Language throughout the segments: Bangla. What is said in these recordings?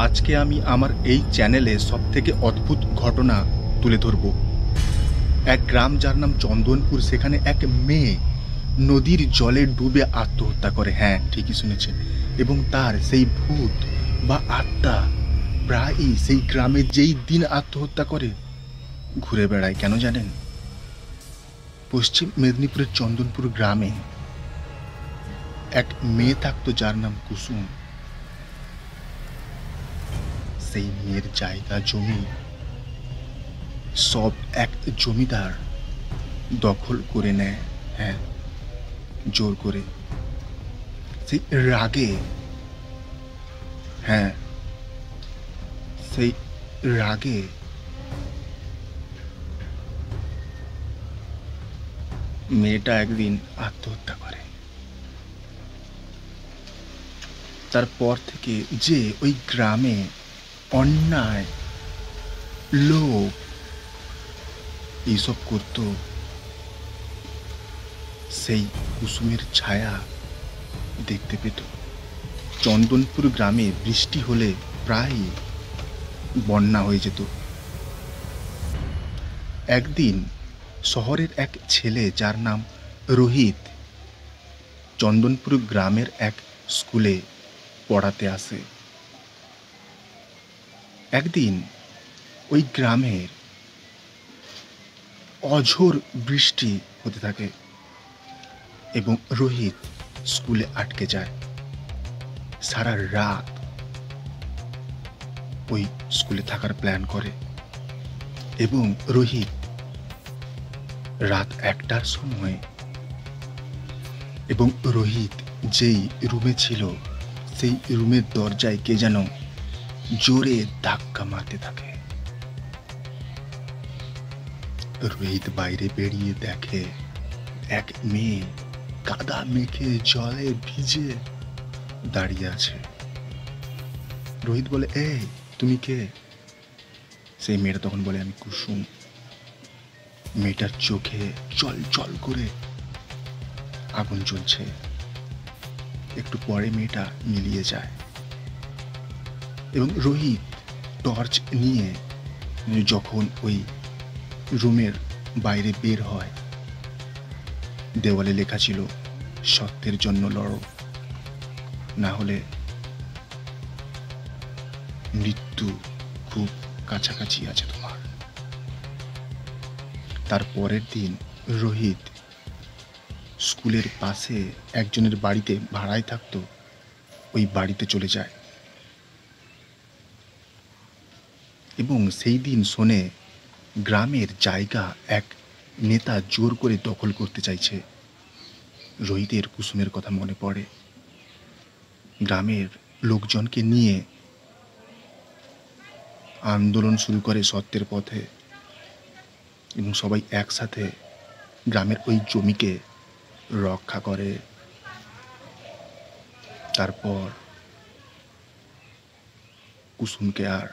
আজকে আমি আমার এই চ্যানেলে সবথেকে অদ্ভুত ঘটনা তুলে ধরব। এক গ্রাম যার নাম চন্দনপুর, সেখানে এক মেয়ে নদীর জলে ডুবে আত্মহত্যা করে। হ্যাঁ, ঠিকই শুনেছেন। এবং তার সেই ভূত বা আত্মা প্রায়ই সেই গ্রামে যেই দিন আত্মহত্যা করে ঘুরে বেড়ায়। কেন জানেন? পশ্চিম মেদিনীপুরের চন্দনপুর গ্রামে এক মেয়ে থাকতো যার নাম কুসুম। সেই মেয়ের জায়গা জমি সব এক জমিদার দখল করে নেয়। হ্যাঁ, জোর করে। সেই রাগে, হ্যাঁ, সেই রাগে মেয়েটা একদিন আত্মহত্যা করে। তারপর থেকে যে ওই গ্রামে অন্যায়, লোভ এইসব করতো, সেই কুসুমের ছায়া দেখতে পেত। চন্দনপুর গ্রামে বৃষ্টি হলে প্রায় বন্যা হয়ে যেত। একদিন শহরের এক ছেলে যার নাম রোহিত চন্দনপুর গ্রামের এক স্কুলে পড়াতে আসে। একদিন ওই গ্রামের অঝোর বৃষ্টি হতে থাকে এবং রোহিত স্কুলে আটকে যায়। সারা রাত ওই স্কুলে থাকার প্ল্যান করে এবং রোহিত রাত 1টার সময় এবং রোহিত যেই রুমে ছিল সেই রুমের দরজায় কে যেন জোরে ধাক্কা মারতে থাকে। রোহিত বাইরে বেরিয়ে দেখে এক মেয়ে কাদা মেখে জলে ভিজে দাঁড়িয়ে আছে। রোহিত বলে, এই তুমি কে? সেই মেয়েটা তখন বলে, আমি কুসুম। মেয়েটার চোখে জল জল করে আগুন জ্বলছে। একটু পরে মেয়েটা মিলিয়ে যায় এবং রোহিত টর্চ নিয়ে যখন ওই রুমের বাইরে বের হয়, দেওয়ালে লেখা ছিল, সত্যের জন্য লড়ো, না হলে মৃত্যু খুব কাছাকাছি আছে তোমার। তার পরের দিন রোহিত স্কুলের পাশে একজনের বাড়িতে ভাড়ায় থাকতো, ওই বাড়িতে চলে যায় এবং সেই দিন শোনে গ্রামের জায়গা এক নেতা জোর করে দখল করতে চাইছে। রোহিতের কুসুমের কথা মনে পড়ে। গ্রামের লোকজনকে নিয়ে আন্দোলন শুরু করে সত্যের পথে এবং সবাই একসাথে গ্রামের ওই জমিকে রক্ষা করে। তারপর কুসুমকে আর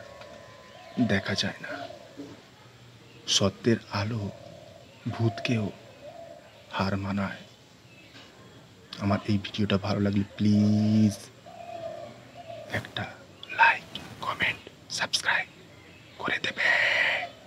দেখা যায় না। সত্যের আলো ভূতকেও হার মানায়। আমার এই ভিডিওটা ভালো লাগলে প্লিজ একটা লাইক, কমেন্ট, সাবস্ক্রাইব করে দেবে।